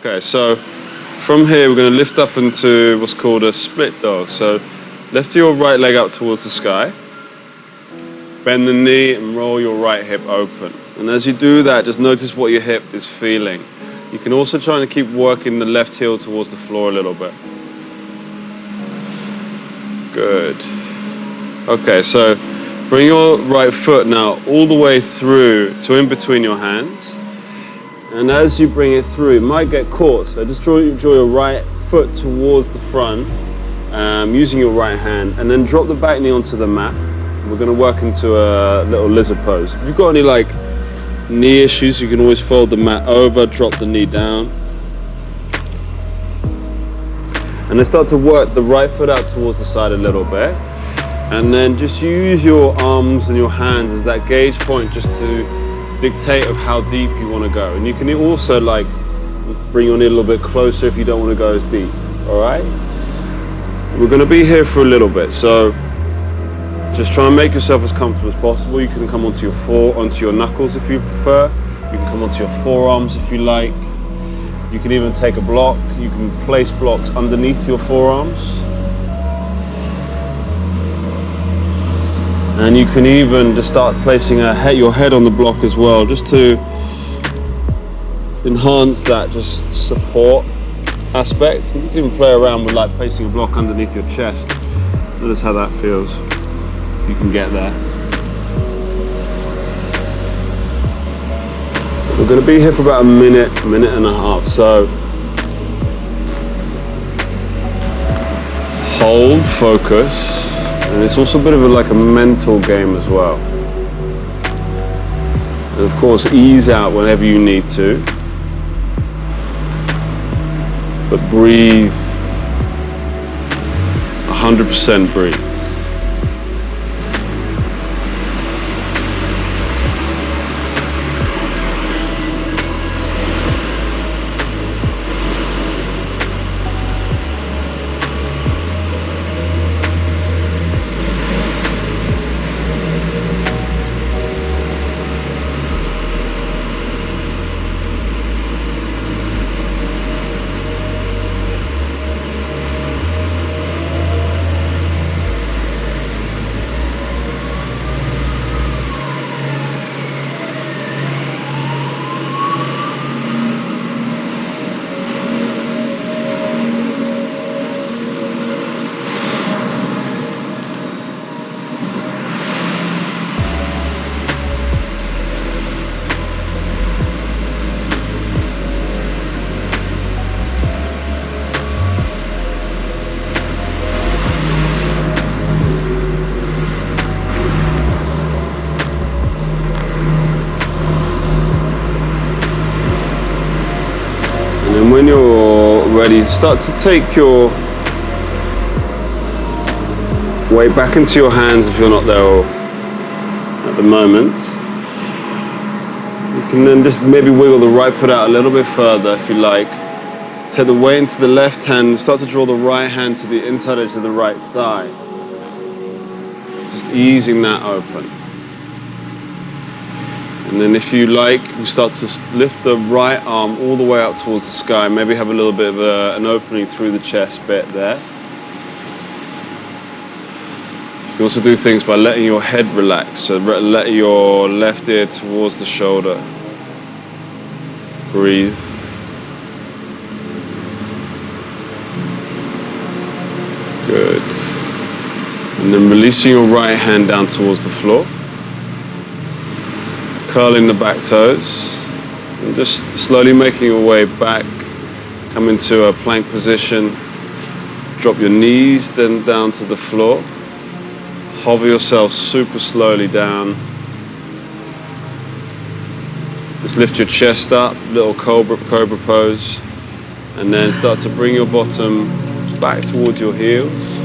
Okay, so from here we're going to lift up into what's called a split dog. So lift your right leg up towards the sky, bend the knee and roll your right hip open. And as you do that, just notice what your hip is feeling. You can also try and keep working the left heel towards the floor a little bit. Good. Okay, so bring your right foot now all the way through to in between your hands. And as you bring it through, it might get caught. So just draw your right foot towards the front, using your right hand, and then drop the back knee onto the mat. We're going to work into a little lizard pose. If you've got any knee issues, you can always fold the mat over, drop the knee down. And then start to work the right foot out towards the side a little bit. And then just use your arms and your hands as that gauge point just to dictate of how deep you want to go. And you can also bring your knee a little bit closer if you don't want to go as deep. All right? We're going to be here for a little bit, so just try and make yourself as comfortable as possible. You can come onto your knuckles if you prefer. You can come onto your forearms if you like. You can even take a block. You can place blocks underneath your forearms. And you can even just start placing your head on the block as well, just to enhance that just support aspect. And you can even play around with placing a block underneath your chest. Notice how that feels, if you can get there. We're going to be here for about a minute and a half. So hold, focus. And it's also a bit of a mental game as well. And of course, ease out whenever you need to. But breathe, 100% breathe. And when you're ready, start to take your weight back into your hands if you're not there at the moment. You can then just maybe wiggle the right foot out a little bit further if you like. Take the weight into the left hand, start to draw the right hand to the inside edge of the right thigh. Just easing that open. And then if you like, you start to lift the right arm all the way up towards the sky. Maybe have a little bit of an opening through the chest bit there. You can also do things by letting your head relax. So let your left ear towards the shoulder. Breathe. Good. And then releasing your right hand down towards the floor. Curling the back toes. And just slowly making your way back. Come into a plank position. Drop your knees then down to the floor. Hover yourself super slowly down. Just lift your chest up, little cobra pose. And then start to bring your bottom back towards your heels.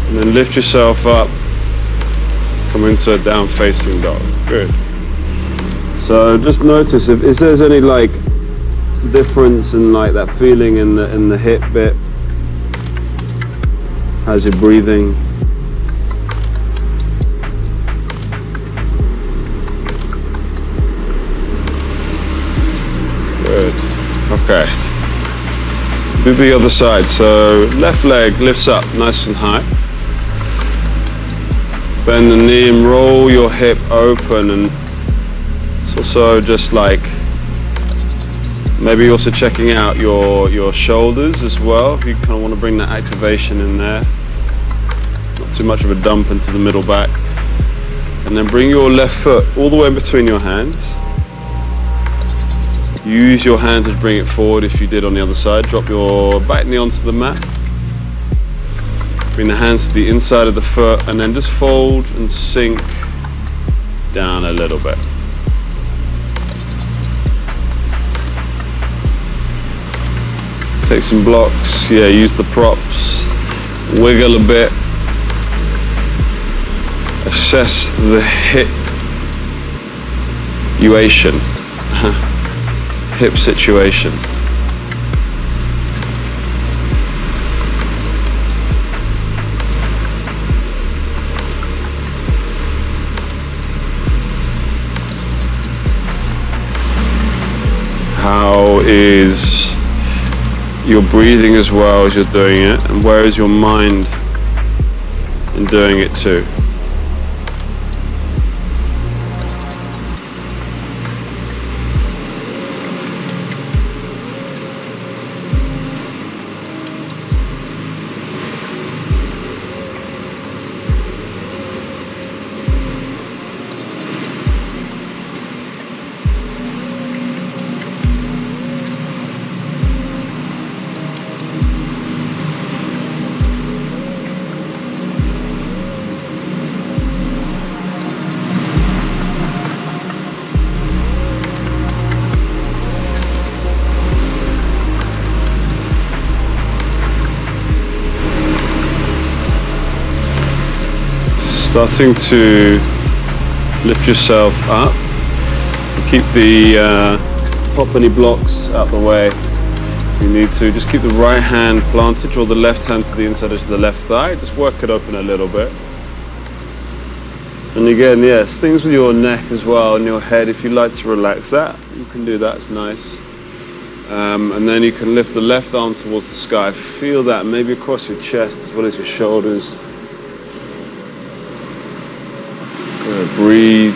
And then lift yourself up. Come into a down facing dog. Good. So just notice if there's any difference in that feeling in the hip bit as you're breathing. Good. Okay. Do the other side. So left leg lifts up nice and high. Bend the knee and roll your hip open, and it's also just like maybe also checking out your shoulders as well, if you kind of want to bring that activation in there. Not too much of a dump into the middle back. And then bring your left foot all the way in between your hands. Use your hand to bring it forward if you did on the other side. Drop your back knee onto the mat. Bring the hands to the inside of the foot and then just fold and sink down a little bit. Take some blocks, yeah, use the props, wiggle a bit. Assess the hip situation. How is your breathing as well as you're doing it, and where is your mind in doing it too? Starting to lift yourself up. Keep the pop any blocks out the way. If you need to, just keep the right hand planted, draw the left hand to the inside edge of the left thigh. Just work it open a little bit. And again, yes, things with your neck as well and your head. If you like to relax that, you can do that. It's nice. And then you can lift the left arm towards the sky. Feel that maybe across your chest as well as your shoulders. Breathe.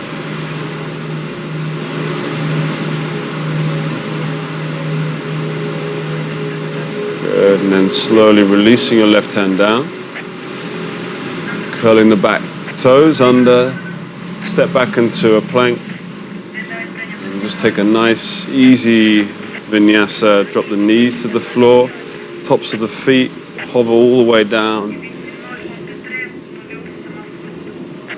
Good, and then slowly releasing your left hand down. Curling the back toes under. Step back into a plank. And just take a nice, easy vinyasa. Drop the knees to the floor. Tops of the feet. Hover all the way down.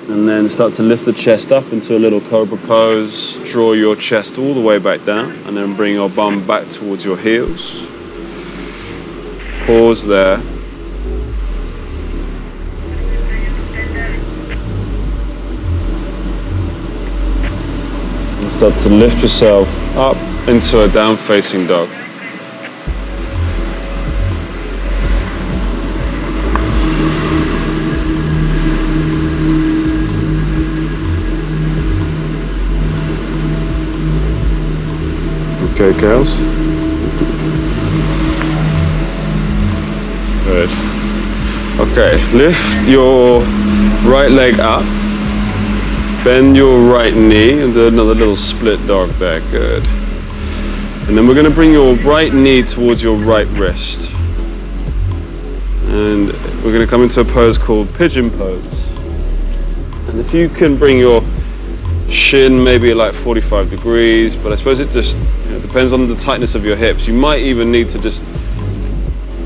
And then start to lift the chest up into a little cobra pose. Draw your chest all the way back down and then bring your bum back towards your heels. Pause there. And start to lift yourself up into a down facing dog. Okay, cows. Good. Okay, lift your right leg up. Bend your right knee and do another little split dog there. Good. And then we're going to bring your right knee towards your right wrist. And we're going to come into a pose called pigeon pose. And if you can bring your shin maybe like 45 degrees, but I suppose it just depends on the tightness of your hips. You might even need to just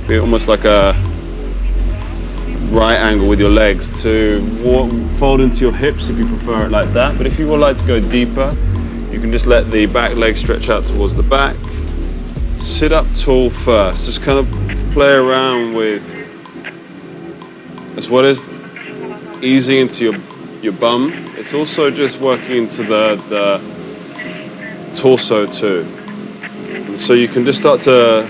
be almost like a right angle with your legs to fold into your hips if you prefer it like that. But if you would like to go deeper, you can just let the back leg stretch out towards the back. Sit up tall first. Just kind of play around with, as well as easing into your bum, it's also just working into the torso too. And so you can just start to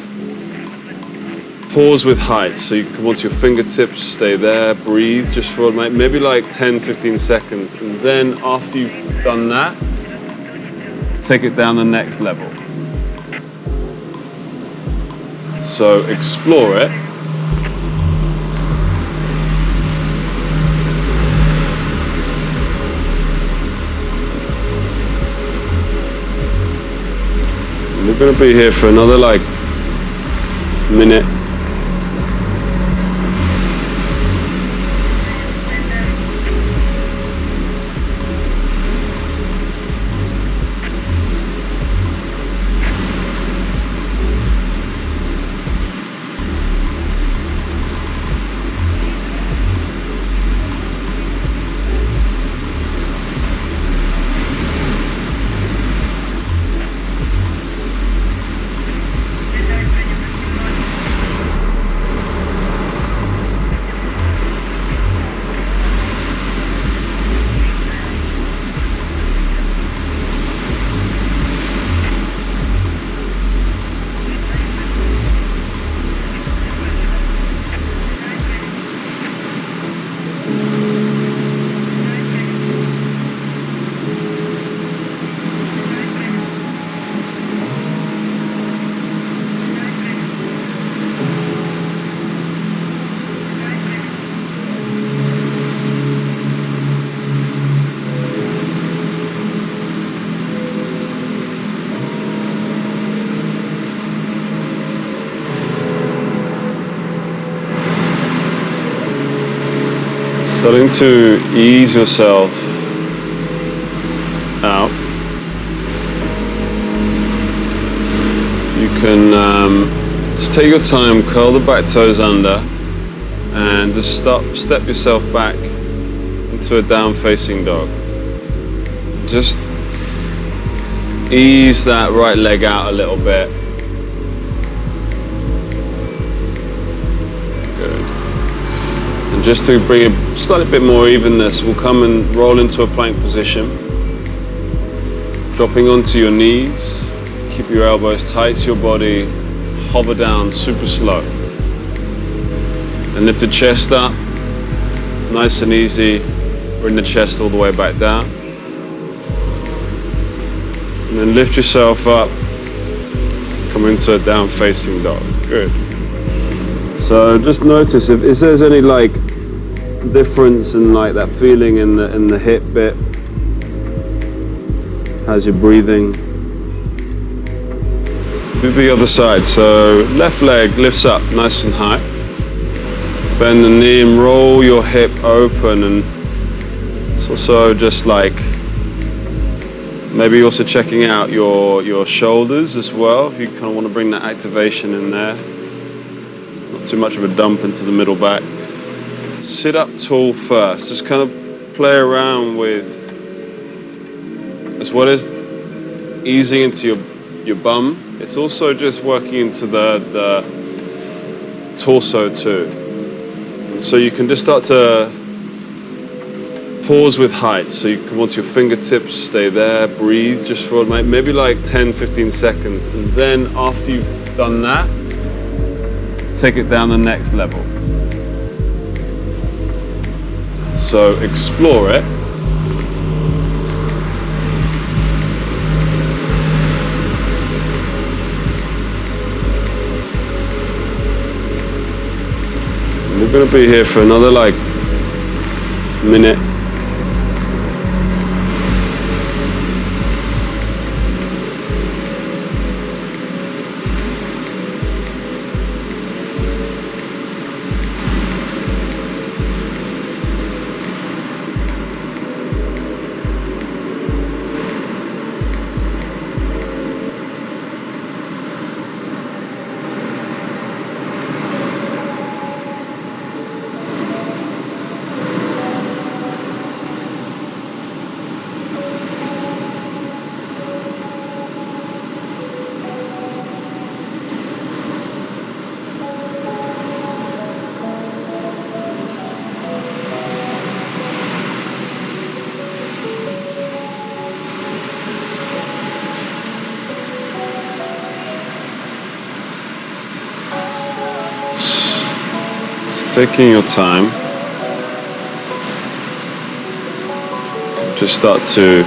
pause with height. So you can come onto your fingertips, stay there, breathe just for maybe like 10-15 seconds. And then after you've done that, take it down the next level. So explore it. We're going to be here for another like minute. Starting to ease yourself out. You can just take your time, curl the back toes under, and just step yourself back into a down-facing dog. Just ease that right leg out a little bit. And just to bring a slightly bit more evenness, we'll come and roll into a plank position. Dropping onto your knees, keep your elbows tight to your body, hover down super slow. And lift the chest up, nice and easy. Bring the chest all the way back down. And then lift yourself up, come into a down facing dog. Good. So just notice if there's any like difference in like that feeling in the hip bit as you're breathing. Do the other side. So left leg lifts up nice and high. Bend the knee and roll your hip open, and it's also just like maybe also checking out your shoulders as well, if you kind of want to bring that activation in there. Not too much of a dump into the middle back. Sit up tall first. Just kind of play around with, as well as easing into your bum, it's also just working into the torso too. And so you can just start to pause with height. So you can want your fingertips stay there, breathe just for maybe like 10-15 seconds. And then after you've done that, take it down the next level. So explore it. And we're going to be here for another like minute. Taking your time, just start to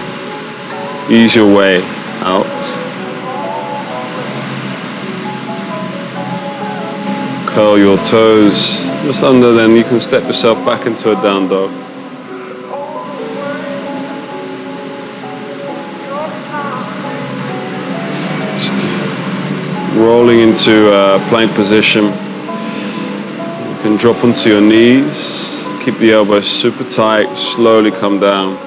ease your way out. curl your toes just under, then you can step yourself back into a down dog. Just rolling into plank position. You can drop onto your knees, keep the elbows super tight, slowly come down.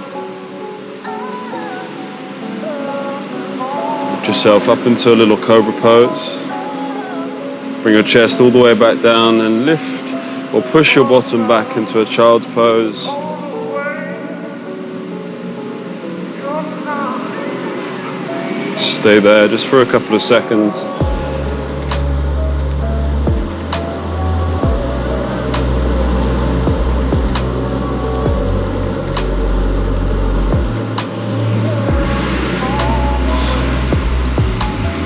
Lift yourself up into a little cobra pose. Bring your chest all the way back down and lift or push your bottom back into a child's pose. Stay there just for a couple of seconds.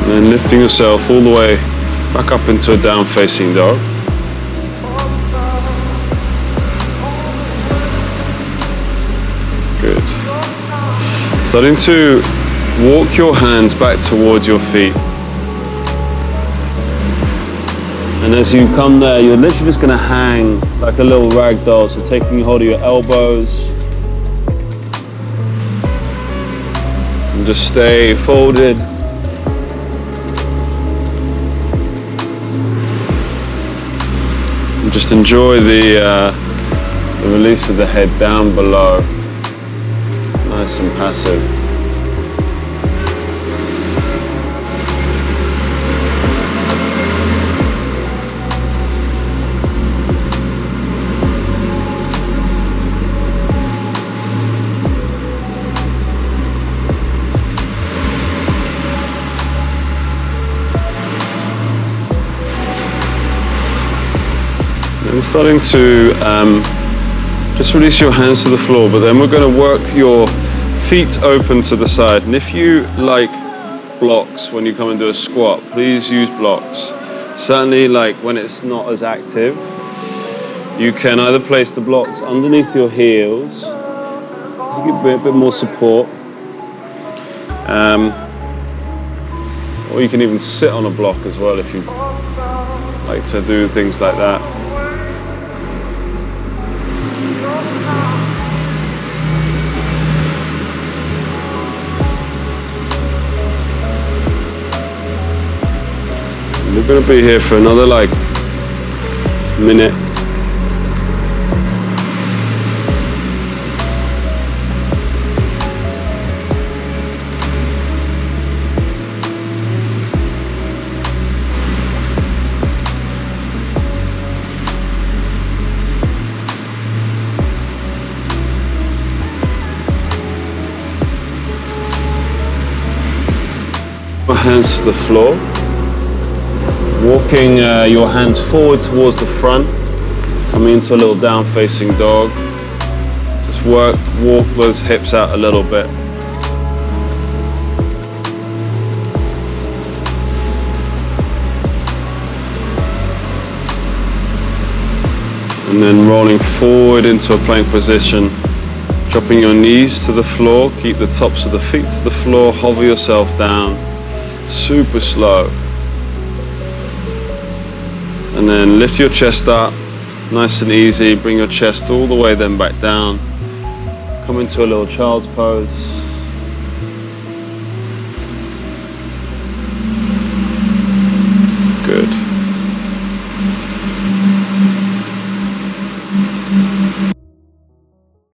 And then lifting yourself all the way back up into a down facing dog. Good. Starting to walk your hands back towards your feet. And as you come there, you're literally just going to hang like a little rag doll. So taking hold of your elbows. And just stay folded. And just enjoy the release of the head down below. Nice and passive. And starting to just release your hands to the floor, but then we're going to work your feet open to the side. And if you like blocks when you come and do a squat, please use blocks. Certainly, like when it's not as active, you can either place the blocks underneath your heels to give a bit more support, or you can even sit on a block as well if you like to do things like that. We're going to be here for another minute. Hands to the floor. Walking your hands forward towards the front, coming into a little down-facing dog. Just walk those hips out a little bit. And then rolling forward into a plank position, dropping your knees to the floor, keep the tops of the feet to the floor, hover yourself down, super slow. And then lift your chest up, nice and easy. Bring your chest all the way then back down. Come into a little child's pose.